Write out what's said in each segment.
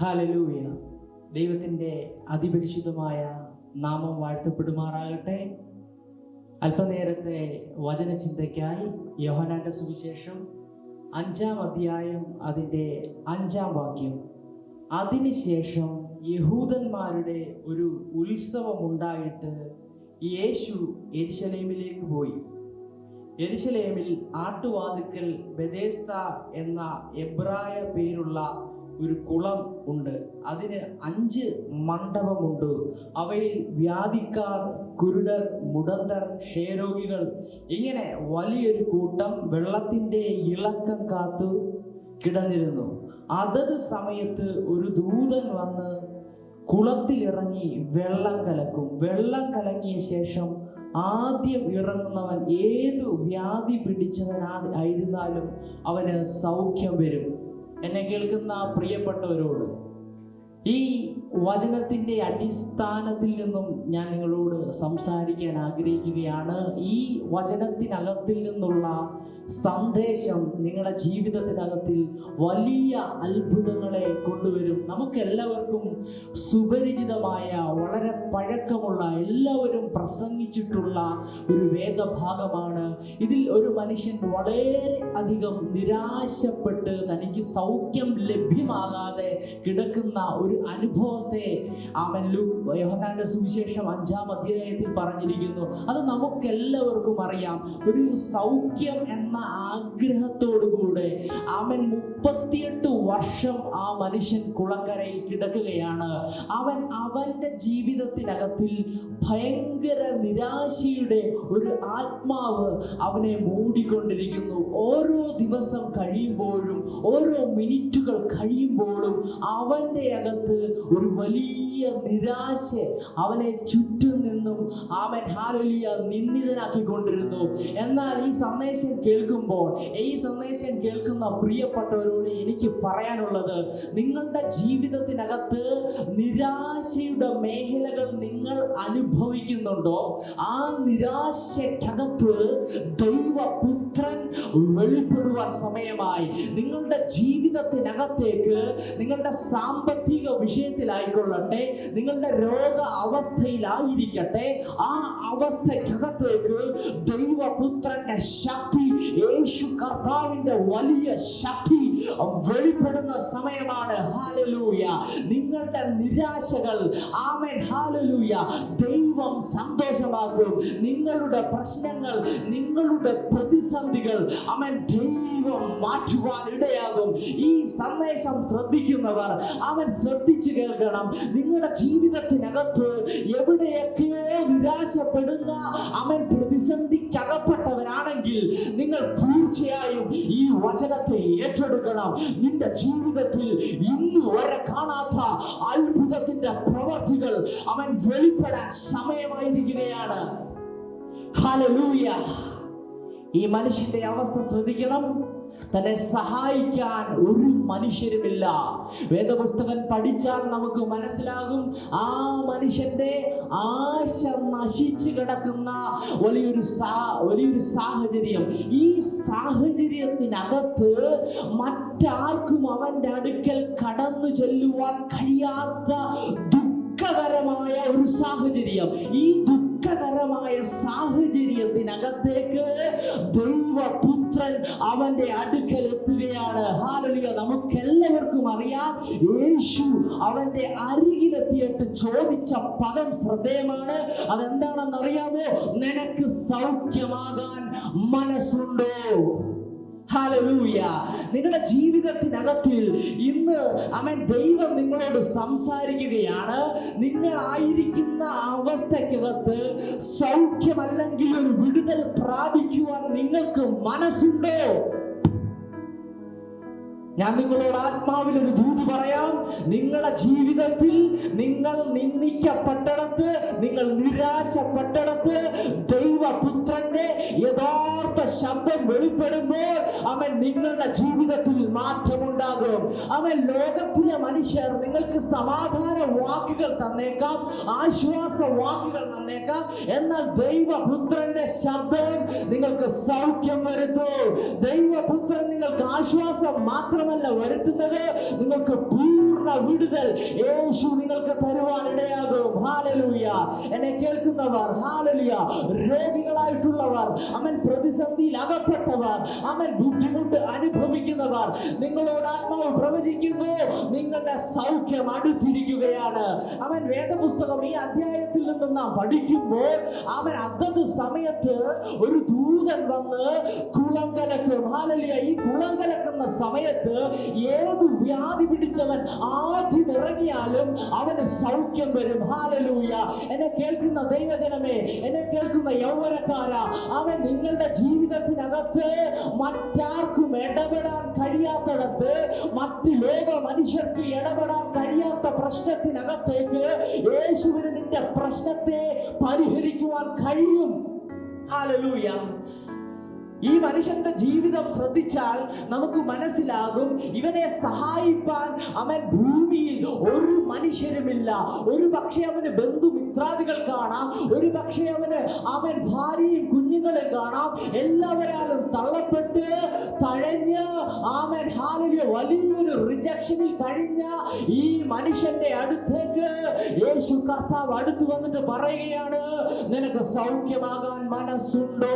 Hallelujah. ദൈവത്തിൻ്റെ അതിപരിശുദ്ധമായ നാമം വാഴ്ത്തപ്പെടുമാറാകട്ടെ. അല്പനേരത്തെ വചനചിന്തയ്ക്കായി യോഹന്നാന്റെ സുവിശേഷം 5-ാം അധ്യായം അതിൻ്റെ 5-ാം വാക്യം. അതിനുശേഷം യഹൂദന്മാരുടെ ഒരു ഉത്സവമുണ്ടായിട്ട് യേശു യെരുശലേമിലേക്ക് പോയി. യെരുശലേമിൽ ആട്ടുവാതിക്കൽ ബെഥേസ്ത എന്ന എബ്രായ പേരുള്ള ഒരു കുളം ഉണ്ട്. അതിന് 5 മണ്ഡപമുണ്ട്. അവയിൽ വ്യാധിക്കാർ, കുരുടർ, മുടന്തർ, ക്ഷയരോഗികൾ ഇങ്ങനെ വലിയൊരു കൂട്ടം വെള്ളത്തിൻ്റെ ഇളക്കം കാത്തു കിടന്നിരുന്നു. അതത് സമയത്ത് ഒരു ദൂതൻ വന്ന് കുളത്തിലിറങ്ങി വെള്ളം കലക്കും. വെള്ളം കലങ്ങിയ ശേഷം ആദ്യം ഇറങ്ങുന്നവൻ ഏതു വ്യാധി പിടിച്ചവനായിരുന്നാലും അവന് സൗഖ്യം വരും. എന്നെ കേൾക്കുന്ന പ്രിയപ്പെട്ടവരോട്, ഈ വചനത്തിൻ്റെ അടിസ്ഥാനത്തിൽ നിന്നും ഞാൻ നിങ്ങളോട് സംസാരിക്കാൻ ആഗ്രഹിക്കുകയാണ്. ഈ വചനത്തിനകത്തിൽ നിന്നുള്ള സന്ദേശം നിങ്ങളുടെ ജീവിതത്തിനകത്തിൽ വലിയ അത്ഭുതങ്ങളെ കൊണ്ടുവരും. നമുക്കെല്ലാവർക്കും സുപരിചിതമായ, വളരെ പഴക്കമുള്ള, എല്ലാവരും പ്രസംഗിച്ചിട്ടുള്ള ഒരു വേദഭാഗമാണ്. ഇതിൽ ഒരു മനുഷ്യൻ വളരെ അധികം നിരാശപ്പെട്ട് തനിക്ക് സൗഖ്യം ലഭ്യമാകാതെ കിടക്കുന്ന ഒരു അനുഭവത്തെ യോഹന്നാന്റെ സുവിശേഷം 5-ാം അധ്യായത്തിൽ പറഞ്ഞിരിക്കുന്നു. അത് നമുക്കെല്ലാവർക്കും അറിയാം. ഒരു സൗഖ്യം എന്ന ആഗ്രഹത്തോടുകൂടെ 38 വർഷം ആ മനുഷ്യൻ കുളക്കരയിൽ കിടക്കുകയാണ്. അവന്റെ ജീവിതത്തിനകത്തിൽ ഭയങ്കര നിരാശയുടെ ഒരു ആത്മാവ് അവനെ മൂടിക്കൊണ്ടിരിക്കുന്നു. ഓരോ ദിവസം കഴിയുമ്പോഴും, ഓരോ മിനിറ്റുകൾ കഴിയുമ്പോഴും അവന്റെ അകത്ത് ഒരു വലിയ നിരാശ അവനെ ചുറ്റും നിന്നും ഹല്ലേലൂയ നിന്ദിതനാക്കിക്കൊണ്ടിരുന്നു. എന്നാൽ ഈ സന്ദേശം കേൾക്കുമ്പോൾ, ഈ സന്ദേശം കേൾക്കുന്ന പ്രിയപ്പെട്ടവരോട് എനിക്ക് പറയാനുള്ളത്, നിങ്ങളുടെ ജീവിതത്തിനകത്ത് നിരാശയുടെ മേഖലകൾ നിങ്ങൾ അനുഭവിക്കുന്നുണ്ടോ? ആ നിരാശയ്ക്കകത്ത് ദൈവപുത്രൻ വെളിപ്പെടുവാൻ സമയമായി. നിങ്ങളുടെ ജീവിതത്തിനകത്തേക്ക്, നിങ്ങളുടെ സാമ്പത്തിക വിഷയത്തിലായിക്കൊള്ളട്ടെ, നിങ്ങളുടെ രോഗ അവസ്ഥയിലായിരിക്കട്ടെ, ആ അവസ്ഥയ്ക്കകത്തേക്ക് ദൈവപുത്രന്റെ ശക്തി, യേശു കർത്താവിന്റെ വലിയ ശക്തി വെളിപ്പെടുന്ന സമയമാണ്. ഹല്ലേലൂയ. നിങ്ങളുടെ നിരാശകൾ ഹല്ലേലൂയ ദൈവം സന്തോഷമാക്കും. നിങ്ങളുടെ പ്രശ്നങ്ങൾ, നിങ്ങളുടെ പ്രതിസന്ധികൾ ദൈവം മാറ്റുവാൻ ഇടയാകും. ഈ സന്ദേശം ശ്രദ്ധിക്കുന്നവർ ശ്രദ്ധിച്ചു കേൾക്കണം. നിങ്ങളുടെ ജീവിതത്തിനകത്ത് എവിടെയൊക്കെയോ നിരാശപ്പെടുന്ന പ്രതിസന്ധിക്കകപ്പെട്ടവരാണെങ്കിൽ നിങ്ങൾ തീർച്ചയായും ഈ വചനത്തെ ഏറ്റെടുക്കണം. നിന്റെ ജീവിതത്തിൽ ഇന്ന് വരെ കാണാത്ത അത്ഭുതത്തിന്റെ പ്രവർത്തികൾ വെളിപ്പെടാൻ സമയമായിരിക്കുകയാണ്. ഹല്ലേലൂയ. ഈ മനുഷ്യന്റെ അവസ്ഥ ശ്രദ്ധിക്കണം. തന്നെ സഹായിക്കാൻ ഒരു മനുഷ്യരുമില്ല. വേദപുസ്തകം പഠിച്ചാൽ നമുക്ക് മനസ്സിലാകും, ആ മനുഷ്യന്റെ ആശ നശിച്ചു കിടക്കുന്ന വലിയൊരു സാഹചര്യം. ഈ സാഹചര്യത്തിനകത്ത് മറ്റാർക്കും അവന്റെ അടുക്കൽ കടന്നു ചെല്ലുവാൻ കഴിയാത്ത ദുഃഖകരമായ ഒരു സാഹചര്യം. ഈ ദുഃഖകരമായ സാഹചര്യത്തിനകത്തേക്ക് ദൈവപുത്രൻ അവന്റെ അടുക്കൽ എത്തുകയാണ്. ഹല്ലേലൂയ. നമുക്കെല്ലാവർക്കും അറിയാം, യേശു അവന്റെ അരികിലെത്തിയിട്ട് ചോദിച്ച പദം ശ്രദ്ധേയമാണ്. അതെന്താണെന്ന് അറിയാമോ? നിനക്ക് സൗഖ്യമാകാൻ മനസ്സുണ്ടോ? ഹല്ലേലൂയ. നിങ്ങളുടെ ജീവിതത്തിനകത്തിൽ ഇന്ന് ദൈവം നിങ്ങളോട് സംസാരിക്കുകയാണ്. നിങ്ങളായിരിക്കുന്ന അവസ്ഥയ്ക്കകത്ത് സൗഖ്യമല്ലെങ്കിൽ ഒരു വിടുതൽ പ്രാപിക്കുവാൻ നിങ്ങൾക്ക് മനസ്സുണ്ടോ? ഞാൻ നിങ്ങളോട് ആത്മാവിൽ ഒരു ദൂത് പറയാം. നിങ്ങളുടെ ജീവിതത്തിൽ നിങ്ങൾ നിന്ദിക്കപ്പെട്ടിടത്ത്, നിങ്ങൾ നിരാശപ്പെട്ടിടത്ത് ദൈവപുത്രന്റെ യഥാർത്ഥ ശബ്ദം വെളിപ്പെടുമ്പോൾ നിങ്ങളുടെ ജീവിതത്തിൽ മാറ്റമുണ്ടാകും. ലോകത്തിലെ മനുഷ്യർ നിങ്ങൾക്ക് സമാധാന വാക്കുകൾ തന്നേക്കാം, ആശ്വാസ വാക്കുകൾ തന്നേക്കാം. എന്നാൽ ദൈവപുത്രന്റെ ശബ്ദം നിങ്ങൾക്ക് സൗഖ്യം വരുത്തും. ദൈവപുത്രൻ നിങ്ങൾക്ക് ആശ്വാസം മാത്രമല്ല വരുത്തുന്നത്, നിങ്ങൾക്ക് പൂർണ്ണ പൂർണ്ണ വിടുതൽ യേശു നിങ്ങൾക്ക് തരുവാൻ ഇടയാകും. ഹല്ലേലൂയ. എന്നെ കേൾക്കുന്നവർ, ഹല്ലേലൂയ, രോഗികളായിട്ടുള്ളവർ, അവൻ പ്രതിസന്ധിയിൽ അകപ്പെട്ടവർ, അവൻ ബുദ്ധിമുട്ട് അനുഭവിക്കുന്നവർ, നിങ്ങളോട് ആത്മാവ് പ്രവചിക്കുന്നു, നിങ്ങളുടെ സൗഖ്യം അടുത്തിരിക്കുകയാണ്. അവൻ വേദപുസ്തകം ഈ അധ്യായത്തിൽ നിന്ന് നാം പഠിക്കുമ്പോൾ അവൻ അതത് സമയത്ത് ഒരു ദൂതൻ വന്ന് കുളം കലക്കും. ഹല്ലേലൂയ. ഈ കുളം കലക്കുന്ന സമയത്ത് ഏത് വ്യാധി പിടിച്ചവൻ ആദ്യം ഇറങ്ങിയാലും അവന് സൗഖ്യം വരും. ഹല്ലേലൂയ. എന്നെ കേൾക്കുന്ന ദൈവജനമേ, എന്നെ കേൾക്കുന്ന യൗവനക്കാരാ, അവൻ നിങ്ങളുടെ ജീവിതത്തിനകത്ത് മറ്റാർക്കും ഇടപെടാൻ കഴിയാത്തടത്ത്, മറ്റ് ലോക മനുഷ്യർക്ക് ഇടപെടാൻ കഴിയാത്ത പ്രശ്നത്തിനകത്തേക്ക് യേശുവിന് നിന്റെ പ്രശ്നത്തെ പരിഹരിക്കുവാൻ കഴിയും. ഹല്ലേലൂയ. ഈ മനുഷ്യന്റെ ജീവിതം ശ്രദ്ധിച്ചാൽ നമുക്ക് മനസ്സിലാകും, ഇവനെ സഹായിപ്പാൻ അവൻ ഭൂമിയിൽ ഒരു മനുഷ്യരുമില്ല. ഒരു പക്ഷേ അവന് ബന്ധുമിത്രാദികൾ കാണാം, ഒരു പക്ഷേ അവൻ ഭാര്യയും കുഞ്ഞുങ്ങളെ കാണാം. എല്ലാവരാലും തള്ളപ്പെട്ട് തഴഞ്ഞ് അവൻ ഹല്ലേലൂയ വലിയൊരു റിജക്ഷനിൽ കഴിഞ്ഞ ഈ മനുഷ്യന്റെ അടുത്തേക്ക് യേശു കർത്താവ് അടുത്ത് വന്നിട്ട് പറയുകയാണ്, നിനക്ക് സൗഖ്യമാകാൻ മനസ്സുണ്ടോ?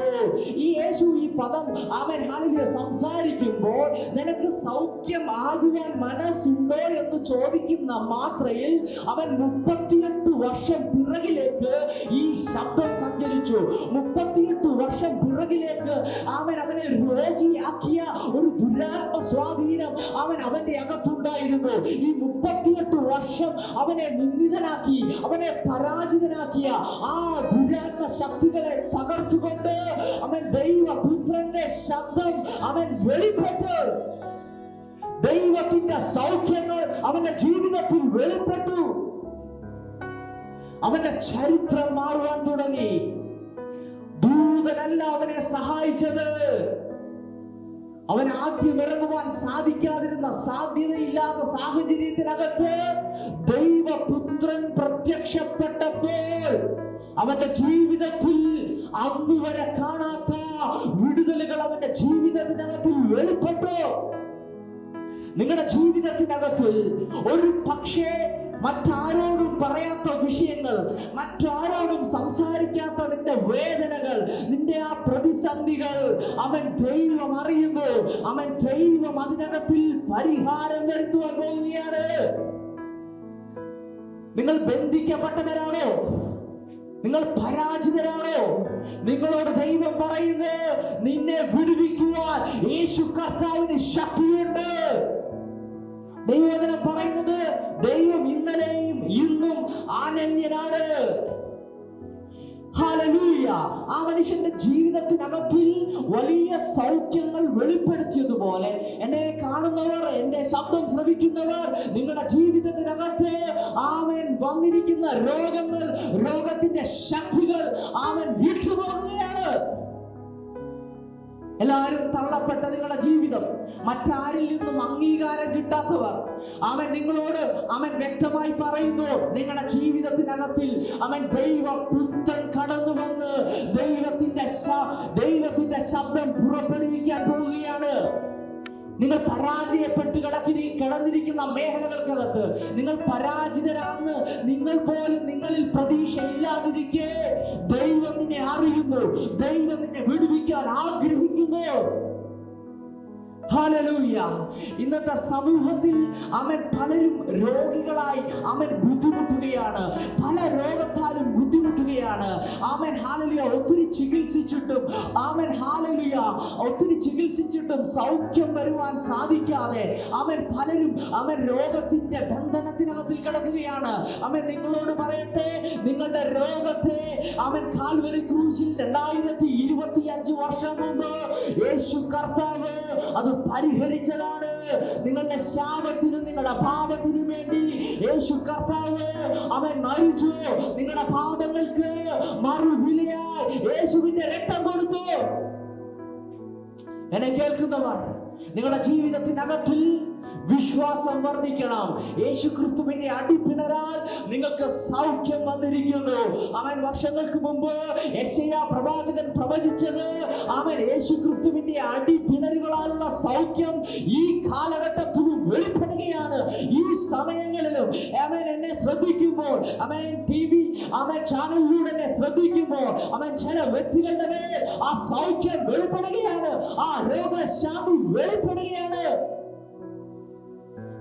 ഈ യേശു ഈ പദം അവൻ ഹല്ലേലൂയ സംസാരിക്കുമ്പോൾ നിനക്ക് സൗഖ്യം ആകുവാൻ മനസ്സുണ്ടോ എന്ന് ചോദിക്കുന്ന മാത്രയിൽ അവൻ 38 വർഷം പിറകിലേക്ക് ഈ ശബ്ദം സഞ്ചരിച്ചു. 38 വർഷം പിറകിലേക്ക് അവനെ രോഗിയാക്കിയ ഒരു ദുരാത്മ സ്വാധീനം അവന്റെ അകത്തുണ്ടായിരുന്നു. ഈ 38 വർഷം അവനെ നിന്ദിതനാക്കി, അവനെ പരാജിതനാക്കിയ ആ ദുരാത്മ ശക്തികളെ തകർത്തുകൊണ്ട് അവൻ ദൈവപുത്രന്റെ ശബ്ദം അവൻ വെളിപ്പെട്ടു. ദൈവത്തിന്റെ സൗഖ്യങ്ങൾ അവന്റെ ജീവിതത്തിൽ വെളിപ്പെട്ടു. അവന്റെ ചരിത്രം മാറുവാൻ തുടങ്ങി. ദൂതനല്ല അവനെ സഹായിച്ചത്. അവൻ ആദ്യം ഇറങ്ങുവാൻ സാധിക്കാതിരുന്ന, സാധ്യതയില്ലാത്ത സാഹചര്യത്തിനകത്ത് ദൈവപുത്രൻ പ്രത്യക്ഷപ്പെട്ടപ്പോൾ അവന്റെ ജീവിതത്തിൽ അന്നുവരെ കാണാത്ത വിടുതലുകൾ അവന്റെ ജീവിതത്തിനകത്തിൽ വെളിപ്പെട്ടു. നിങ്ങളുടെ ജീവിതത്തിനകത്തിൽ ഒരു പക്ഷേ മറ്റാരോടും പറയാത്ത വിഷയങ്ങൾ, മറ്റാരോടും സംസാരിക്കാത്ത നിന്റെ വേദനകൾ, നിന്റെ ആ പ്രതിസന്ധികൾ അവൻ ദൈവം അറിയുന്നു. അവൻ ദൈവം അതിനകത്തിൽ പരിഹാരം വരുത്തുവാൻ പോവുകയാണ്. നിങ്ങൾ ബന്ധിക്കപ്പെട്ടവരാണോ? നിങ്ങൾ പരാജിതരാണോ? നിങ്ങളോട് ദൈവം പറയുന്നത്, നിന്നെ വിടുവിക്കുവാൻ യേശു കർത്താവിന് ശക്തിയുണ്ട്. ദൈവവചനം പറയുന്നത്, ദൈവം ഇന്നലെയും ഇന്നും അനന്യനാണ്. ഹല്ലേലൂയ. ആ മനുഷ്യന്റെ ജീവിതത്തിനകത്തിൽ വലിയ സൗഖ്യങ്ങൾ വെളിപ്പെടുത്തിയതുപോലെ എന്നെ കാണുന്നവർ, എന്റെ ശബ്ദം ശ്രവിക്കുന്നവർ, നിങ്ങളുടെ ജീവിതത്തിനകത്ത് ആമേൻ വന്നിരിക്കുന്ന രോഗങ്ങൾ, രോഗത്തിന്റെ ശക്തികൾ ആമേൻ വിട്ടുപോകുകയാണ്. എല്ലാവരും തള്ളപ്പെട്ട നിങ്ങളുടെ ജീവിതം, മറ്റാരിൽ നിന്നും അംഗീകാരം കിട്ടാത്തവർ, അവൻ നിങ്ങളോട് അവൻ വ്യക്തമായി പറയുന്നു, നിങ്ങളുടെ ജീവിതത്തിനകത്തിൽ അവൻ ദൈവപുത്രൻ കടന്നു വന്ന് ദൈവത്തിന്റെ ശബ്ദം പുറപ്പെടുവിക്കാൻ പോവുകയാണ്. നിങ്ങൾ പരാജയപ്പെട്ട് കിടന്നിരിക്കുന്ന മേഖലകൾക്കകത്ത് നിങ്ങൾ പരാജിതരാണെന്ന് നിങ്ങൾ പോലും നിങ്ങളിൽ പ്രതീക്ഷ ഇല്ലാതിരിക്കെ ദൈവം നിന്നെ അറിയുന്നു. ദൈവം നിന്നെ വിടുവിക്കാൻ ആഗ്രഹിക്കുന്നു. ഹല്ലേലൂയ. ഇന്നത്തെ സമൂഹത്തിൽ അവൻ പലരും രോഗികളായി അവൻ ബുദ്ധിമുട്ടുകയാണ്. പല രോഗത്താലും ബുദ്ധിമുട്ടുകയാണ്. അവൻ ഹല്ലേലൂയ ഒത്തിരി ചികിത്സിച്ചിട്ടും സൗഖ്യം വരുവാൻ സാധിക്കാതെ പലരും രോഗത്തിന്റെ ബന്ധനത്തിനകത്തിൽ കിടക്കുകയാണ്. നിങ്ങളോട് പറയട്ടെ, നിങ്ങളുടെ രോഗത്തെ കാൽവരി ക്രൂശിൽ 2025 വർഷം മുമ്പ് യേശു കർത്താവ് അത് പരിഹരിച്ചതാണ്. നിങ്ങളുടെ ശാപത്തിനും നിങ്ങളുടെ പാപത്തിനും വേണ്ടി യേശു കർത്താവ് മരിച്ചു. നിങ്ങളുടെ പാപങ്ങൾക്ക് മറുവിലയായി യേശുവിന്റെ രക്തം കൊടുത്തു. എന്നെ കേൾക്കുന്നവർ, നിങ്ങളുടെ ജീവിതത്തിനകത്തിൽ വിശ്വാസം വർദ്ധിക്കണം. യേശു ക്രിസ്തുവിന്റെ അടിപ്പിണരാൽ നിങ്ങൾക്ക് സൗഖ്യം വന്നിരിക്കുന്നു. വർഷങ്ങൾക്ക് മുമ്പ് യെശയ്യാ പ്രവാചകൻ പ്രവചിച്ചത് യേശു ക്രിസ്തുവിന്റെ അടിപ്പിണരുകളാലുള്ള സൗഖ്യം ഈ കാലഘട്ടത്തിലും വെളിപ്പെടുകയാണ്. ഈ സമയങ്ങളിലും അവൻ എന്നെ ശ്രദ്ധിക്കുമ്പോൾ, അവൻ TV അവൻ ചാനലിലൂടെ എന്നെ ശ്രദ്ധിക്കുമ്പോൾ, അവൻ ചില വ്യക്തികളുടെ മേൽ ആ സൗഖ്യം വെളിപ്പെടുകയാണ്, ആ രോഗശാന്തി വെളിപ്പെടുകയാണ്.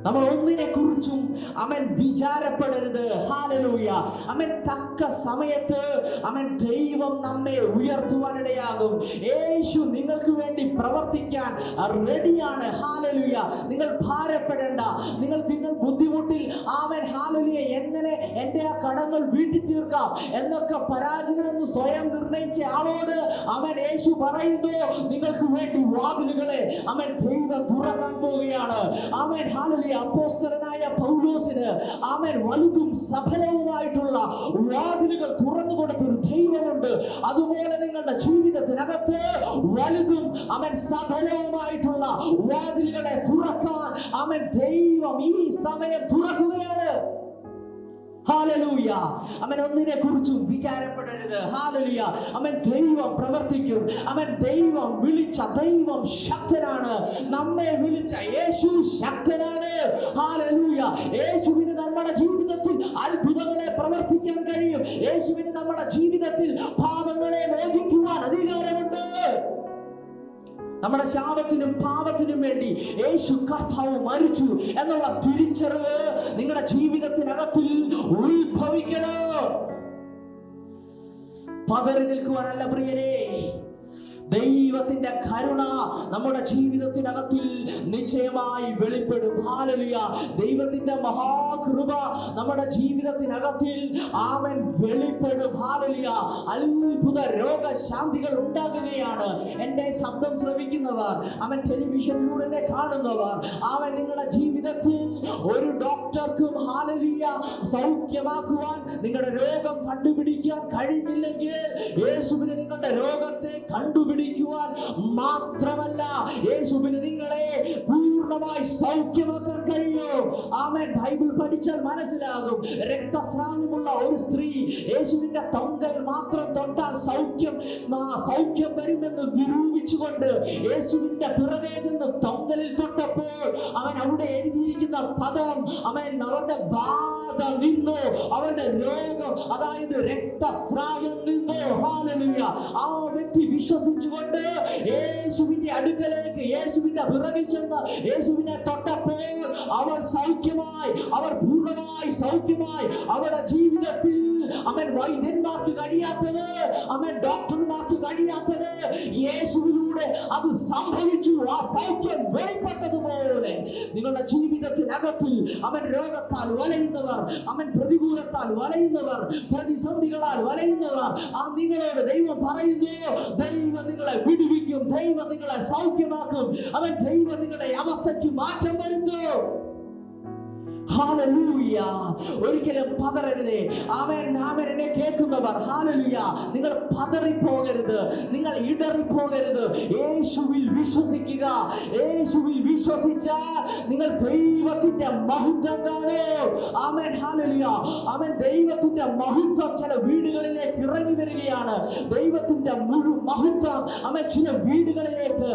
നമ്മൾ ഒന്നിനെ കുറിച്ചും അവൻ വിചാരപ്പെടരുത്. ഹല്ലേലൂയ. അവൻ തക്ക സമയത്ത് അവൻ ദൈവം നമ്മെ ഉയർത്തുവാനിടയാകും. യേശു നിങ്ങൾക്ക് വേണ്ടി പ്രവർത്തിക്കാൻ റെഡിയാണ്. ഹല്ലേലൂയ. നിങ്ങൾ ഭാരപ്പെടേണ്ട. നിങ്ങൾ ബുദ്ധിമുട്ടിൽ അവൻ ഹല്ലേലൂയ എങ്ങനെ എൻ്റെ ആ കടങ്ങൾ വീട്ടി തീർക്കാം എന്നൊക്കെ പരാജയമെന്ന് സ്വയം നിർണയിച്ച ആളോട് അവൻ യേശു പറയുന്നു, നിങ്ങൾക്ക് വേണ്ടി വാതിലുകളെ അവൻ ദൈവം തുറക്കാൻ പോവുകയാണ്. അവൻ ഹല്ലേലൂയ അപ്പോസ്തലനായ പൗലോസിന് അവൻ വലുതും സഫലവുമായിട്ടുള്ള വാതിലുകൾ തുറന്നു കൊടുത്തൊരു ദൈവമുണ്ട്. അതുപോലെ നിങ്ങളുടെ ജീവിതത്തിനകത്ത് വലുതും അവൻ സഫലവുമായിട്ടുള്ള വാതിലുകളെ തുറക്കാൻ അവൻ ദൈവം ഈ സമയം തുറക്കുകയാണ്. ഹല്ലേലൂയ. അവൻ ഒന്നിനെ കുറിച്ചും വിചാരപ്പെടരുത്. ഹല്ലേലൂയ. അവൻ ദൈവം പ്രവർത്തിക്കും. അവൻ ദൈവം വിളിച്ച ദൈവം ശക്തനാണ്. നമ്മെ വിളിച്ച യേശു ശക്തനാണ്. ഹല്ലേലൂയ. യേശുവിന് നമ്മുടെ ജീവിതത്തിൽ അത്ഭുതങ്ങളെ പ്രവർത്തിക്കാൻ കഴിയും. യേശുവിന് നമ്മുടെ ജീവിതത്തിൽ പാപങ്ങളെ മോചിക്കുവാൻ അധികാരമുണ്ട്. നമ്മുടെ ശാപത്തിനും പാപത്തിനും വേണ്ടി യേശു കർത്താവ് മരിച്ചു എന്നുള്ള തിരിച്ചറിവ് നിങ്ങളുടെ ജീവിതത്തിനകത്തിൽ ഉത്ഭവിക്കണം. പതറി നിൽക്കുവാനല്ല പ്രിയരേ, ദൈവത്തിന്റെ കരുണ നമ്മുടെ ജീവിതത്തിനകത്തിൽ നിശ്ചയമായി വെളിപ്പെടും. ഹല്ലേലൂയ. ദൈവത്തിന്റെ മഹാകൃപ നമ്മുടെ ജീവിതത്തിനകത്തിൽ അവൻ വെളിപ്പെടും. ഹല്ലേലൂയ. അത്ഭുത രോഗശാന്തികൾ ഉണ്ടാകുകയാണ്. എൻ്റെ ശബ്ദം ശ്രവിക്കുന്നവർ, അവൻ ടെലിവിഷനിലൂടെ കാണുന്നവർ, അവൻ നിങ്ങളുടെ ജീവിതത്തിൽ ഒരു ഡോക്ടർക്കും ഹല്ലേലൂയ സൗഖ്യമാക്കുവാൻ നിങ്ങളുടെ രോഗം കണ്ടുപിടിക്കാൻ കഴിഞ്ഞില്ലെങ്കിൽ യേശുവിനെ നിങ്ങളുടെ രോഗത്തെ കണ്ടുപിടിക്കുവാൻ മാത്രമല്ല യേശുവിന് നിങ്ങളെ പൂർണ്ണമായി സൗഖ്യമാക്കാൻ കഴിയും. ആമേൻ. ബൈബിൾ പഠിച്ചാൽ മനസ്സിലാകും, രക്തസ്രാവമുള്ള ഒരു സ്ത്രീ യേശുവിന്റെ തൊങ്കൽ മാത്രം തൊട്ടാൽ സൗഖ്യം വരുമെന്ന് നിരൂപിച്ചുകൊണ്ട് യേശുവിന്റെ പിറകെ ചെന്ന് തൊങ്കലിൽ തൊട്ടപ്പോൾ അവൻ അവിടെ എഴുതിയിരിക്കുന്ന പദം, അവൻ അവരുടെ ബാധ നിന്നു, അവരുടെ രോഗം അതായത് രക്തസ്രാവം നിന്നു. ഹല്ലേലൂയ. ആ വ്യക്തി വിശ്വസിച്ചുകൊണ്ട് യേശുവിന്റെ അടുക്കലേക്ക് യേശുവിന്റെ പിറകിൽ ചെന്ന് യേശുവിനെ തൊട്ടപ്പോൾ അവൾ സൗഖ്യമായി, അവർ പൂർണ്ണമായി സൗഖ്യമായി. അവരുടെ ജീവിതത്തിൽ അവൻ വൈദ്യന്മാർക്ക് കഴിയാത്തത്, അവൻ ഡോക്ടർമാർക്ക് കഴിയാത്തത് യേശുവിലൂടെ അത് സംഭവിച്ചു. ആ സൗഖ്യം വെളിപ്പെട്ടതുപോലെ നിങ്ങളുടെ ജീവിതത്തിനകത്തിൽ അവൻ രോഗത്താൽ വലയുന്നവർ, അവൻ പ്രതികൂലത്താൽ വലയുന്നവർ, പ്രതിസന്ധികളാൽ വലയുന്നവർ, ആ നിങ്ങളോട് ദൈവം പറയുന്നു, ദൈവം നിങ്ങളെ വിടുവിക്കും, ദൈവം നിങ്ങളെ സൗഖ്യമാക്കും, അവൻ ദൈവം നിങ്ങളുടെ അവസ്ഥയ്ക്ക് മാറ്റം വരുത്തും. ഹല്ലേലൂയ. ഒരിക്കലും പതറരുതേ. ആമേൻ. ആമേൻ. എന്നെ കേൾക്കുന്നവർ, ഹല്ലേലൂയ, നിങ്ങൾ പതറിപ്പോകരുത്, നിങ്ങൾ ഇടറിപ്പോകരുത്. യേശുവിൽ വിശ്വസിക്കുക. യേശുവിൽ വിശ്വസിച്ചാൽ നിങ്ങൾ ദൈവത്തിന്റെ മഹത്വം കാണും. ആമേൻ. ഹല്ലേലൂയ. ആമേൻ. ദൈവത്തിന്റെ മഹത്വം ചില വീടുകളിലേക്ക് ഇറങ്ങി വരികയാണ്. ദൈവത്തിന്റെ മഹത്വം ആമേൻ ചില വീടുകളിലേക്ക്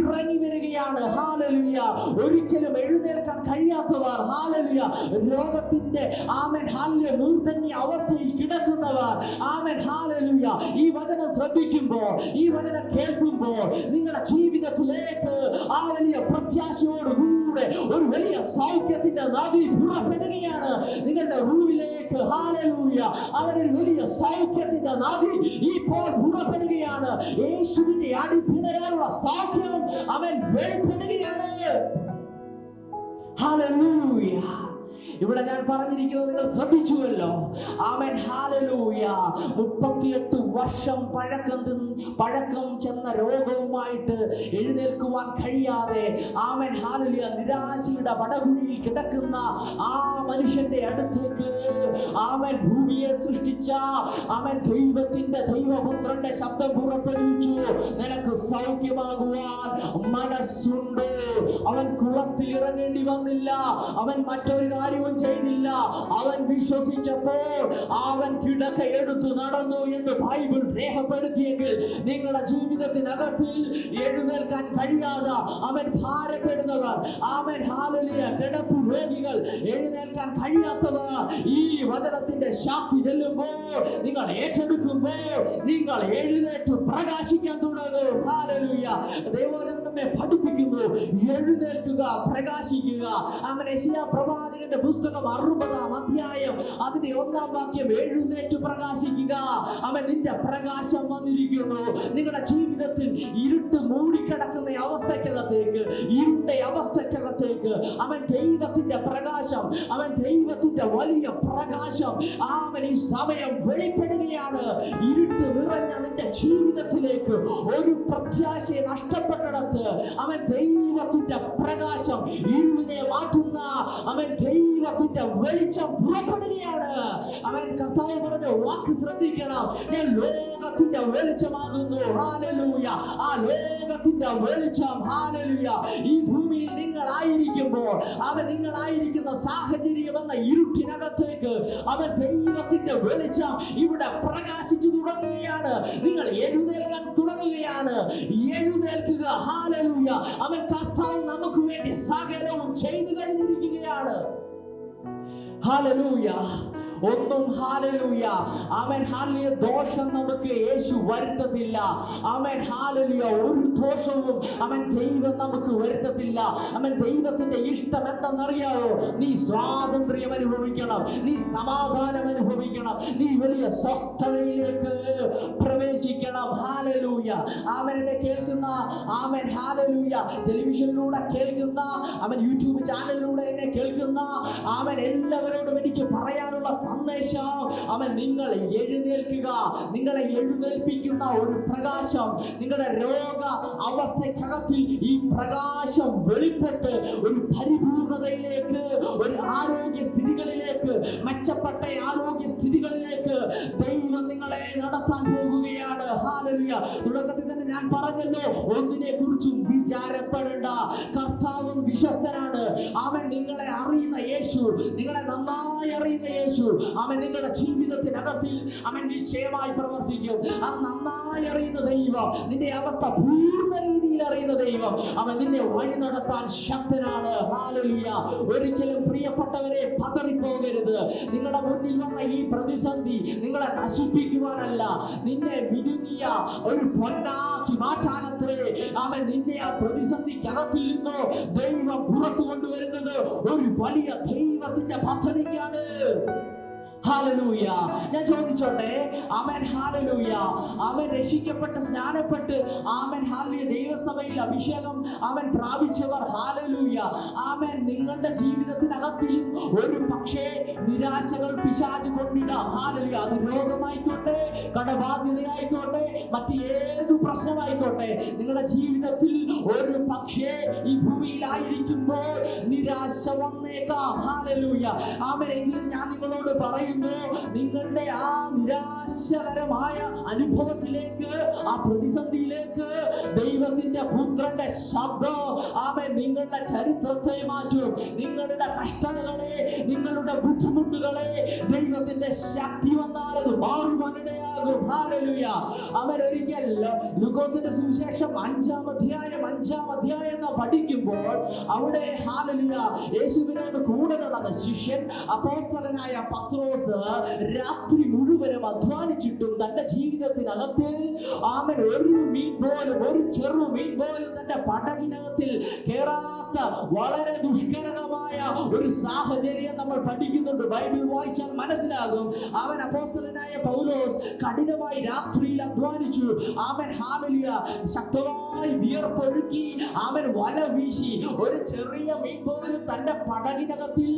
ഇറങ്ങി വരികയാണ്. ഹല്ലേലൂയ. ഒരിക്കലും എഴുന്നേൽക്കാൻ കഴിയാത്തവർ, ഹല്ലേലൂയ, രോഗത്തിന്റെ ആമേൻ ഹല്ലേലൂയ മൂർധന്യ അവസ്ഥയിൽ കിടക്കുന്നവർ, ആമേൻ ഹല്ലേലൂയ, ഈ വചനം ശ്രദ്ധിക്കുമ്പോൾ, ഈ വചനം കേൾക്കുമ്പോൾ നിങ്ങളുടെ ജീവിതത്തിലേക്ക് ആ വലിയ പ്രത്യാശയോടുകൂടെ ഒരു വലിയ സൗഖ്യത്തിന്റെ നദി പുറപ്പെടുകയാണ് നിങ്ങളുടെ റൂമിലേക്ക്. ഹല്ലേലൂയ. അവരൊരു വലിയ സൗഖ്യത്തിന്റെ നദി ഇപ്പോൾ പുറപ്പെടുകയാണ്. യേശുവിന്റെ അടിപ്പിണരാനുള്ള സൗഖ്യം അവൻ വെളിപ്പെടുകയാണ്. ഹല്ലേലൂയ. ഇവിടെ ഞാൻ പറഞ്ഞിരിക്കുന്നത് നിങ്ങൾ ശ്രദ്ധിച്ചുവല്ലോ. ആമേൻ. ഹല്ലേലൂയ. 38 വർഷം പഴക്കം ചെന്ന രോഗവുമായിട്ട് എഴുന്നേൽക്കുവാൻ കഴിയാതെ ആമേൻ ഹല്ലേലൂയ നിരാശയുടെ പടകുഴിയിൽ കിടക്കുന്ന ആ മനുഷ്യന്റെ അടുത്തേക്ക് ആമേൻ ഭൂമിയെ സൃഷ്ടിച്ച ആമേൻ ദൈവപുത്രന്റെ ശബ്ദം പുറപ്പെടുവിച്ചു, നിനക്ക് സൗഖ്യമാകുവാൻ മനസ്സുണ്ടോ? അവൻ കുളത്തിൽ ഇറങ്ങേണ്ടി വന്നില്ല, അവൻ മറ്റൊരു കാര്യവും ചെയ്തില്ല. അവൻ വിശ്വസിച്ചപ്പോൾ അവൻ കിടക്ക എടുത്തു നടന്നു എന്ന് ബൈബിൾ രേഖപ്പെടുത്തിയെങ്കിൽ നിങ്ങളുടെ ജീവിതത്തിനകത്തിൽ എഴുന്നേൽക്കാൻ കഴിയാതെ അവൻ ഭാരപ്പെടുന്നവർ, അവൻ ഹല്ലേലൂയ കിടപ്പു രോഗികൾ, എഴുന്നേൽക്കാൻ കഴിയാത്തവർ ഈ വചനത്തിന്റെ ശക്തി ചെല്ലുമ്പോൾ, നിങ്ങൾ ഏറ്റെടുക്കുമ്പോൾ നിങ്ങൾ എഴുന്നേറ്റ് പ്രകാശിക്കാൻ തുടങ്ങും. ഹല്ലേലൂയ. ദൈവവചനം നമ്മെ പഠിപ്പിക്കുന്നു, എഴുന്നേൽക്കുക, പ്രകാശിക്കുക. അവൻ യെശയ്യാ പ്രവാചകന്റെ പുസ്തകം 60-ാം അധ്യായം അതിന്റെ 1-ാം വാക്യം, എഴുന്നേറ്റ് പ്രകാശിക്കുക, അവൻ നിന്റെ പ്രകാശം വന്നിരിക്കുന്നു. നിങ്ങളുടെ ജീവിതത്തിൽ ഇരുട്ട് മൂടിക്കിടക്കുന്ന അവസ്ഥക്കകത്തേക്ക്, ഇരുണ്ട അവസ്ഥക്കകത്തേക്ക് അവൻ ദൈവത്തിന്റെ പ്രകാശം, അവൻ ദൈവത്തിന്റെ വലിയ പ്രകാശം അവൻ ഈ സമയം വെളിപ്പെടുകയാണ്. ഇരുട്ട് നിറഞ്ഞ നിന്റെ ജീവിതത്തിലേക്ക് ഒരു പ്രത്യാശയെ നഷ്ടപ്പെട്ടിടത്ത് അവൻ ദൈവത്തിന്റെ പ്രകാശം, ഇരുളിനെ മാറ്റുന്ന അവൻ ദൈവത്തിന്റെ വെളിച്ചം പുറപ്പെടുകയാണ്. അവൻ കർത്താവ് പറഞ്ഞ വാക്ക് ശ്രദ്ധിക്കണം, ഞാൻ ലോകത്തിന്റെ വെളിച്ചമാകുന്നു. ഹല്ലേലൂയ. ആ ലോകത്തിന്റെ വെളിച്ചം, ഹല്ലേലൂയ, ഈ ഭൂമിയിൽ നിങ്ങളായിരിക്കുമ്പോൾ, അവൻ നിങ്ങളായിരിക്കുന്ന സാഹചര്യം എന്ന ഇരുട്ടിനകത്തേക്ക് അവൻ ദൈവത്തിന്റെ വെളിച്ചം ഇവിടെ പ്രകാശിച്ചു തുടങ്ങുകയാണ്. നിങ്ങൾ എഴുന്നേൽക്കാൻ തുടങ്ങുകയാണ്. എഴുന്നേൽക്കുക. ഹല്ലേലൂയ. അവൻ കർത്താവ് നമുക്ക് വേണ്ടി സകലവും ചെയ്തു കഴിഞ്ഞിരിക്കുകയാണ്. ഹല്ലേലൂയ. ഒന്നും ഹല്ലേലൂയ അവൻ ഹല്ലേലൂയ ദോഷം നമുക്ക് യേശു വരുത്തത്തില്ല. അവൻ ഹല്ലേലൂയ ഒരു ദോഷവും അവൻ ദൈവം നമുക്ക് വരുത്തത്തില്ല. അവൻ ദൈവത്തിന്റെ ഇഷ്ടം എന്തെന്നറിയാവോ? നീ സ്വാതന്ത്ര്യം അനുഭവിക്കണം, നീ സമാധാനം അനുഭവിക്കണം, നീ വലിയ സ്വസ്ഥതയിലേക്ക് പ്രവേശിക്കണം. ഹല്ലേലൂയ. അവൻ എന്നെ കേൾക്കുന്ന, അവൻ ഹല്ലേലൂയ ടെലിവിഷനിലൂടെ കേൾക്കുന്ന, അവൻ യൂട്യൂബ് ചാനലിലൂടെ എന്നെ കേൾക്കുന്ന അവൻ എല്ലാവരോടും എനിക്ക് പറയാനുള്ള സന്ദേശം, അവൻ നിങ്ങൾ എഴുന്നേൽക്കുക. നിങ്ങളെ എഴുന്നേൽപ്പിക്കുന്ന ഒരു പ്രകാശം, നിങ്ങളുടെ രോഗ അവസ്ഥക്കകത്തിൽ ഈ പ്രകാശം വെളിപ്പെട്ട് ഒരു പരിപൂർണതയിലേക്ക്, ഒരു ആരോഗ്യ സ്ഥിതികളിലേക്ക്, മെച്ചപ്പെട്ട ആരോഗ്യ സ്ഥിതികളിലേക്ക് ദൈവം നിങ്ങളെ നടത്താൻ പോകുകയാണ്. ഹല്ലേലൂയ. തുടക്കത്തിൽ തന്നെ ഞാൻ പറഞ്ഞല്ലോ, ഒന്നിനെ കുറിച്ചും വിചാരപ്പെടേണ്ട, കർത്താവ് വിശ്വസ്തനാണ്. അവൻ നിങ്ങളെ അറിയുന്ന യേശു, നിങ്ങളെ നന്നായി അറിയുന്ന യേശു, അവൻ നിങ്ങളുടെ ജീവിതത്തിനകത്തിൽ അവൻ നിശ്ചയമായി പ്രവർത്തിക്കും. ആ നന്നായി അറിയുന്ന ദൈവം, നിന്റെ അവസ്ഥ പൂർണ്ണ രീതിയിൽ അറിയുന്ന ദൈവം, അവൻ നിന്നെ വഴി നടത്താൻ ശക്തനാണ്. ഹല്ലേലൂയ. ഒരിക്കലും പ്രിയപ്പെട്ടവരെ പതറിപ്പോകരുത്. നിങ്ങളുടെ മുന്നിൽ വന്ന ഈ പ്രതിസന്ധി നിങ്ങളെ നശിപ്പിക്കുവാനല്ല, നിന്നെ വിടുങ്ങിയ ഒരു പൊന്നാക്കി മാറ്റാനത്രേ അവൻ നിന്നെ ആ പ്രതിസന്ധിക്കകത്തിൽ നിന്നോ ദൈവം പുറത്തു കൊണ്ടുവരുന്നത് ഒരു വലിയ ദൈവത്തിന്റെ പദ്ധതിക്കാണ്. ഹല്ലേലൂയ. ഞാൻ ചോദിച്ചോട്ടെ, ആമേൻ ഹല്ലേലൂയ, അവൻ രക്ഷിക്കപ്പെട്ട് സ്നാനപ്പെട്ട് ആമേൻ ഹല്ലേലൂയ ദൈവസഭയിൽ അഭിഷേകം അവൻ പ്രാപിച്ചവർ, ഹല്ലേലൂയ, ആമേൻ നിങ്ങളുടെ ജീവിതത്തിനകത്തിലും ഒരു പക്ഷേ നിരാശകൾ പിശാച് കൊണ്ടിടാം. ഹല്ലേലൂയ. അത് രോഗമായിക്കോട്ടെ, കടബാധ്യതയായിക്കോട്ടെ, മറ്റ് ഏതു പ്രശ്നമായിക്കോട്ടെ, നിങ്ങളുടെ ജീവിതത്തിൽ ഒരു പക്ഷേ ഈ ഭൂമിയിലായിരിക്കുമ്പോൾ നിരാശ വന്നേക്കാം. ഹല്ലേലൂയ. ആമേൻ. എങ്കിലും ഞാൻ നിങ്ങളോട് പറയും, നിങ്ങളുടെ ആ നിരാശകരമായ അനുഭവത്തിലേക്ക്, ആ പ്രതിസന്ധിയിലേക്ക് ദൈവത്തിന്റെ പുത്രന്റെ ശബ്ദം ആമേൻ നിങ്ങളുടെ ചരിത്രത്തെ മാറ്റും. നിങ്ങളുടെ കഷ്ടതകളെ, നിങ്ങളുടെ ബുദ്ധിമുട്ടുകളെ ദൈവത്തിന്റെ ശക്തി വന്നാൽ അത് മാറുവാനിടയാകും. ഹല്ലേലൂയ. അവൻ ഒരിക്കൽ ലൂക്കോസിന്റെ സുവിശേഷം 5-ാം അധ്യായം പഠിക്കുമ്പോൾ അവിടെ ഹല്ലേലൂയ യേശുവിനോട് കൂടെ നടന്ന ശിഷ്യൻ അപ്പോസ്തലനായ പത്രോസ് രാത്രി മുഴുവനും അധ്വാനിച്ചിട്ടും തന്റെ ജീവിതത്തിനകത്തിൽ ആമൻ ഒരു മീൻ പോലും, ഒരു ചെറു മീൻ പോലും തന്റെ പടകിനകത്തിൽ കേറാത്ത വളരെ ദുഷ്കരമായ ഒരു സാഹചര്യം നമ്മൾ പഠിക്കുന്നുണ്ട്. ബൈബിൾ വായിച്ചാൽ മനസ്സിലാകും. അവൻ അപ്പോസ്തലനായ പൗലോസ് കഠിനമായി രാത്രിയിൽ അധ്വാനിച്ചു. ആമൻ ഹല്ലേലൂയ ശക്തമായി വിയർപ്പൊഴുക്കി അവൻ വല വീശി ഒരു ചെറിയ മീൻ പോലും തന്റെ പടകിനകത്തിൽ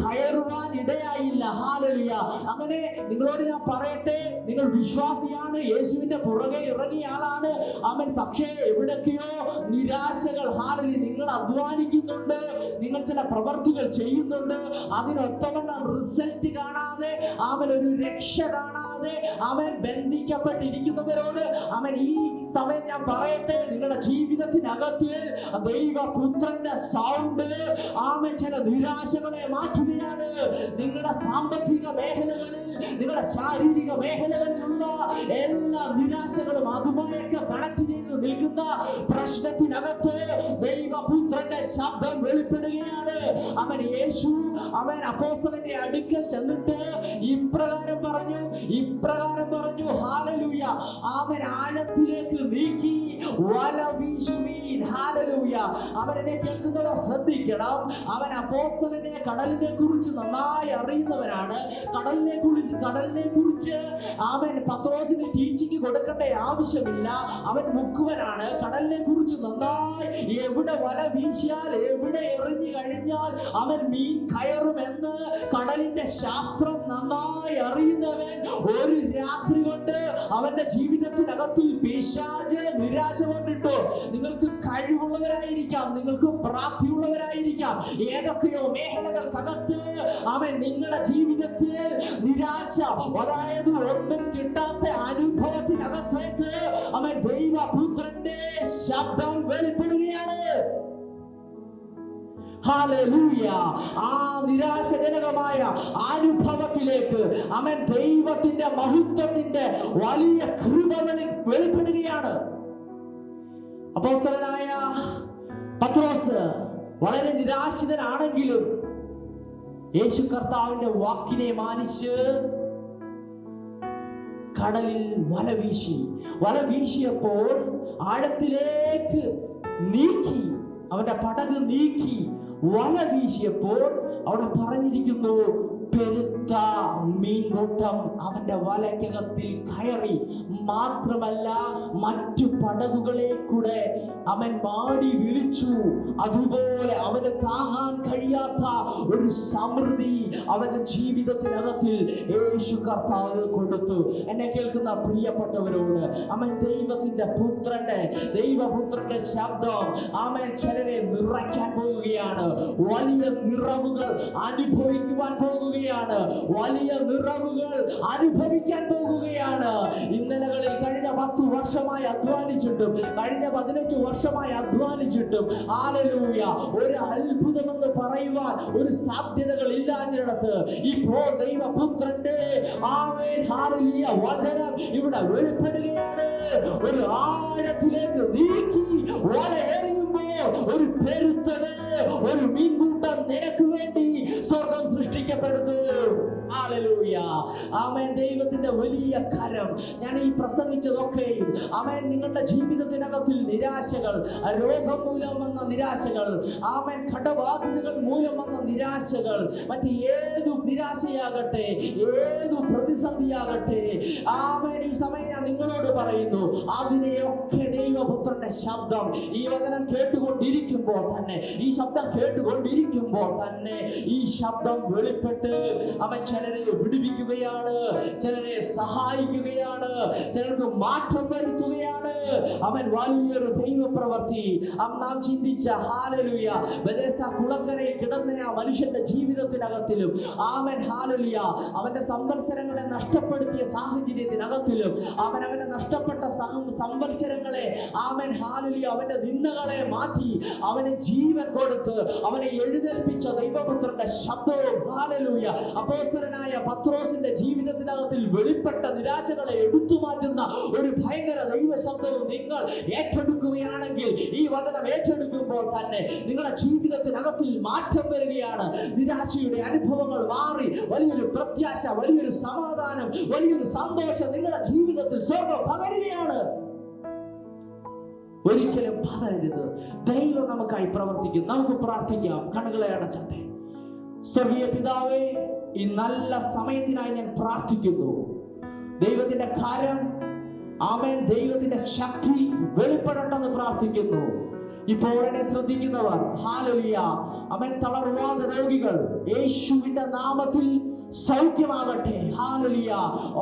കയറുവാൻ ഇടയായില്ല. ഹല്ലേലൂയ. അങ്ങനെ നിങ്ങളോട് ഞാൻ പറയട്ടെ, നിങ്ങൾ വിശ്വാസിയാണ്, യേശുവിന്റെ പുറകെ ഇറങ്ങിയ ആളാണ്. അവൻ പക്ഷേ എവിടൊക്കെയോ നിരാശകൾ, ഹല്ലേലൂയ, നിങ്ങൾ അധ്വാനിക്കുന്നുണ്ട്, നിങ്ങൾ ചില പ്രവർത്തികൾ ചെയ്യുന്നുണ്ട്, അതിനൊത്തവണ്ണം റിസൾട്ട് കാണാതെ, അവൻ ഒരു രക്ഷ കാണാതെ കൂടാതെ അവൻ ബന്ധിക്കപ്പെട്ടിരിക്കുന്നവരോട് അവൻ ഈ സമയം ഞാൻ പറയട്ടെ, നിങ്ങളുടെ ജീവിതത്തിനകത്ത് ദൈവപുത്രന്റെ സൗണ്ട് ആമൻ ചില നിരാശകളെ മാറ്റുകയാണ്. നിങ്ങളുടെ സാമ്പത്തിക മേഖലകളിൽ, നിങ്ങളുടെ ശാരീരിക മേഖലകളിലുള്ള എല്ലാ നിരാശകളും അതുമായൊക്കെ കണക്ട് ചെയ്ത് നിൽക്കുന്ന പ്രശ്നത്തിനകത്ത് ദൈവപുത്രന്റെ ശബ്ദം വെളിപ്പെടുകയാണ്. അവൻ യേശു അവൻ അപ്പോസ്തലന്റെ അടുക്കൽ ചെന്നിട്ട് ഇപ്രകാരം പറഞ്ഞു, ഹല്ലേലൂയ, അവൻ ആഴത്തിലേക്ക് നീക്കി വല വീശുവീൻ. ഹല്ലേലൂയ. അവനെ കേൾക്കുന്നവർ ശ്രദ്ധിക്കണം. അവൻ അപ്പോസ്തലനെ കടലിനെ കുറിച്ച് നന്നായി അറിയുന്നവനാണ്. കടലിനെ കുറിച്ച് അവൻ പത്രോസിന് ടീച്ചിങ് കൊടുക്കേണ്ട ആവശ്യമില്ല. അവൻ മുക്കുവനാണ്. കടലിനെ കുറിച്ച് നന്നായി, എവിടെ വല വീശിയാൽ, എവിടെ എറിഞ്ഞു കഴിഞ്ഞാൽ അവൻ മീൻ കയറുമെന്ന് കടലിന്റെ ശാസ്ത്രം നന്നായി അറിയുന്നവൻ ഒരു രാത്രി കൊണ്ട് അവന്റെ ജീവിതത്തിനകത്തിൽ പിശാച് നിരാശ കൊണ്ടിട്ടു. നിങ്ങൾക്ക് കഴിവുള്ളവരായിരിക്കാം, നിങ്ങൾക്ക് പ്രാപ്തിയുള്ളവരായിരിക്കാം, ഏതൊക്കെയോ മേഖലകൾക്കകത്ത് അവൻ നിങ്ങളുടെ ജീവിതത്തിൽ നിരാശ, അതായത് ഒന്നും കിട്ടാത്ത അനുഭവത്തിനകത്തേക്ക് അവൻ ദൈവപുത്രന്റെ ശബ്ദം വെളിപ്പെടുകയാണ്. ഹല്ലേലൂയ. ആ നിരാശജനകമായ അനുഭവത്തിലേക്ക് അവൻ ദൈവത്തിന്റെ മഹത്വത്തിന്റെ വലിയ കൃപ വെളിപ്പെടുകയാണ്. അപ്പോസ്തലനായ പത്രോസ് വളരെ നിരാശിതനാണെങ്കിലും യേശു കർത്താവിന്റെ വാക്കിനെ മാനിച്ച് കടലിൽ വല വീശിയപ്പോൾ ആഴത്തിലേക്ക് നീക്കി, അവന്റെ പടക് നീക്കി വല വീശിയപ്പോൾ അവിടെ പറഞ്ഞിരിക്കുന്നു, പെരുത്ത മീൻകൂട്ടം അവന്റെ വലക്കകത്തിൽ കയറി. മാത്രമല്ല, മറ്റു പടകുകളെ കൂടെ അവൻ മാടി വിളിച്ചു. അതുപോലെ അവന് താങ്ങാൻ കഴിയാത്ത ഒരു സമൃദ്ധി അവന്റെ ജീവിതത്തിനകത്തിൽ യേശു കർത്താവ് കൊടുത്തു. എന്നെ കേൾക്കുന്ന പ്രിയപ്പെട്ടവരോട്, അവൻ ദൈവപുത്രന്റെ ശബ്ദം അവൻ ചിലരെ നിറയ്ക്കാൻ പോവുകയാണ്. വലിയ നിറവുകൾ അനുഭവിക്കുവാൻ പോകുകയാണ്. വലിയ നിറവുകൾ അനുഭവിക്കാൻ പോകുകയാണ്. ഇന്നലകളിൽ കഴിഞ്ഞ 10 വർഷമായി അധ്വാനിച്ചിട്ടും, കഴിഞ്ഞ 15 വർഷമായി അധ്വാനിച്ചിട്ടും, ഹല്ലേലൂയ, ഒരു അത്ഭുതമെന്ന് പറയുവാൻ ഒരു സാധ്യതകൾ ഇല്ലാഞ്ഞിടത്ത് ഇപ്പോൾ ദൈവപുത്രന്റെ ആമേൻ ഹല്ലേലൂയ വചനം ഇവിടെ വെളിപ്പെടുകയാണ്. ഒരു ആഴത്തിലേക്ക് നീക്കി വല എറിയുമ്പോൾ ഒരു പെരുത്തത്, ഒരു മീൻകൂട്ടം നിനക്ക് വേണ്ടി സ്വർഗം സൃഷ്ടിക്കപ്പെടുന്നു. ഹല്ലേലൂയ. ആമേൻ. ദൈവത്തിന്റെ വലിയ കരം. ഞാൻ ഈ പ്രസംഗിച്ചതൊക്കെയും ആമേൻ നിങ്ങളുടെ ജീവിതത്തിനകത്തിൽ നിരാശകൾ, രോഗം മൂലം വന്ന നിരാശകൾ, ആമേൻ കടബാധ്യതകൾ മൂലം വന്ന നിരാശകൾ, മറ്റ് ഏതു നിരാശയാകട്ടെ, ഏതു പ്രതിസന്ധിയാകട്ടെ, ആമേൻ ഈ സമയം ഞാൻ നിങ്ങളോട് പറയുന്നു, അതിനെയൊക്കെ ദൈവപുത്രന്റെ ശബ്ദം ഈ വചനം കേട്ടുകൊണ്ടിരിക്കുമ്പോൾ തന്നെ, ഈ ശബ്ദം കേട്ടുകൊണ്ടിരിക്കുമ്പോൾ തന്നെ ഈ ശബ്ദം വെളിപ്പെട്ട് അവൻ ചിലരെ വിടുവിക്കുകയാണ്, ചിലരെ സഹായിക്കുകയാണ്, ചിലർക്ക് മാറ്റം വരുത്തുകയാണ്. അവൻ വലിയൊരു ദൈവപ്രവൃത്തി നാം ചിന്തിച്ച ഹല്ലേലൂയ ബെഥെസ്ദ കുളക്കരയിൽ കിടന്ന ആ മനുഷ്യന്റെ ജീവിതത്തിനകത്തിലും, ആമേൻ ഹല്ലേലൂയ, അവന്റെ സംവത്സരങ്ങളെ നഷ്ടപ്പെടുത്തിയ സാഹചര്യത്തിനകത്തിലും, അവന്റെ നഷ്ടപ്പെട്ട സംവത്സരങ്ങളെ ആമേൻ ഹല്ലേലൂയ അവന്റെ നിന്ദകളെ മാറ്റി അവന് ജീവൻ കൊടുത്ത് അവനെ എഴുന്നേൽപ്പിച്ച ദൈവപുത്രന്റെ ശബ്ദവും ഹല്ലേലൂയ അപ്പോസ്തലനായ പത്രോസിന്റെ ജീവിതത്തിനകത്തിൽ വെളിപ്പെട്ട നിരാശകളെ എടുത്തു മാറ്റുന്ന ഒരു ഭയങ്കര ദൈവശബ്ദവും നിങ്ങൾ ഏറ്റെടുക്കുകയാണെങ്കിൽ, ഈ വചനം ഏറ്റെടുക്കുമ്പോൾ തന്നെ നിങ്ങളുടെ ജീവിതത്തിനകത്തിൽ മാറ്റം വരികയാണ്. നിരാശയുടെ അനുഭവങ്ങൾ മാറി വലിയൊരു പ്രത്യാശ, വലിയൊരു സമാധാനം, വലിയൊരു സന്തോഷം നിങ്ങളുടെ ജീവിതത്തിൽ സ്വർഗ്ഗം പകരുകയാണ്. ഒരിക്കലും പകരരുത്. ദൈവം നമുക്കായി പ്രവർത്തിക്കും. നമുക്ക് പ്രാർത്ഥിക്കാം. കണ്ണുകളെ അടച്ചട്ടെ. സ്വർഗീയ പിതാവേ, ഈ നല്ല സമയത്തിനായി ഞാൻ പ്രാർത്ഥിക്കുന്നു. ദൈവത്തിന്റെ കാര്യം, ആമേൻ, ദൈവത്തിന്റെ ശക്തി വെളിപ്പെടട്ടെന്ന് പ്രാർത്ഥിക്കുന്നു. ഇപ്പോൾ എന്നെ ശ്രദ്ധിക്കുന്നവർ, ഹല്ലേലൂയ, ആമേൻ, തളർവാദ രോഗികൾ യേശുവിന്റെ നാമത്തിൽ സൗഖ്യമാകട്ടെ. ഹല്ലേലൂയ.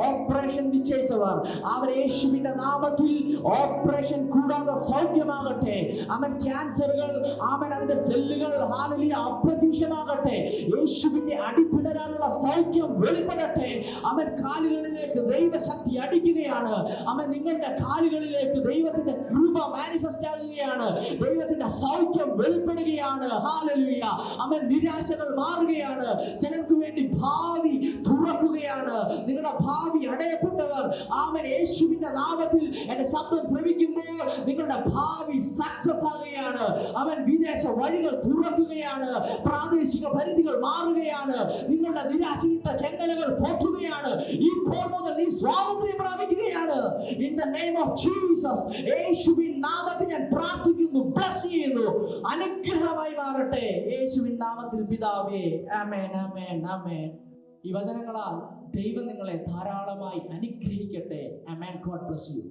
ഓപ്പറേഷൻ നിശ്ചയിച്ചവർ, അവൻ യേശുവിന്റെ നാമത്തിൽ ഓപ്പറേഷൻ കൂടാതെ സൗഖ്യമാകട്ടെ. അവൻ ക്യാൻസറുകൾ, അവൻ അതിന്റെ സെല്ലുകൾ ഹല്ലേലൂയ അപ്രത്യക്ഷമാകട്ടെ. യേശുവിന്റെ അടിപ്പിണരാനുള്ള സൗഖ്യം വെളിപ്പെടട്ടെ. അവൻ കാലുകളിലേക്ക് ദൈവശക്തി അടിക്കുകയാണ്. അവൻ നിങ്ങളുടെ കാലുകളിലേക്ക് ദൈവത്തിന്റെ കൃപ മാനിഫെസ്റ്റ് ആകുകയാണ്. ദൈവത്തിന്റെ സൗഖ്യം വെളിപ്പെടുകയാണ്. ഹല്ലേലൂയ. അവൻ നിരാശകൾ മാറുകയാണ്. ചിലർക്ക് വേണ്ടി ഭാവി തുറക്കുകയാണ്. നിങ്ങളുടെ ഭാവി അടയപ്പെട്ടവർ അവൻ യേശുവിന്റെ നാമത്തിൽ എന്റെ ശബ്ദം ശ്രവിക്കുമ്പോൾ നിങ്ങളുടെ ഭാവി സക്സസ് ആകുകയാണ്. അവൻ വിദേശ വഴികൾ തുറക്കുകയാണ്. പ്രാദേശിക പരിധികൾ മാറുകയാണ്. നിങ്ങളുടെ നിരാശയിട്ട ചെങ്ങലകൾ പൊട്ടുകയാണ്. ഇപ്പോൾ മുതൽ നീ സ്വാതന്ത്ര്യം പ്രാപിക്കുകയാണ്. In the name of Jesus, യേശുവിൻ നാമത്തിൽ ഞാൻ പ്രാർത്ഥിക്കുന്നു, ബ്ലസ് ചെയ്യുന്നു. അനുഗ്രഹമായി മാറട്ടെ യേശുവിൻ നാമത്തിൽ പിതാവേ. ആമേൻ, ആമേൻ, ആമേൻ. ഈ വചനങ്ങളാൽ ദൈവം നിങ്ങളെ ധാരാളമായി അനുഗ്രഹിക്കട്ടെ. ആമേൻ. God bless U.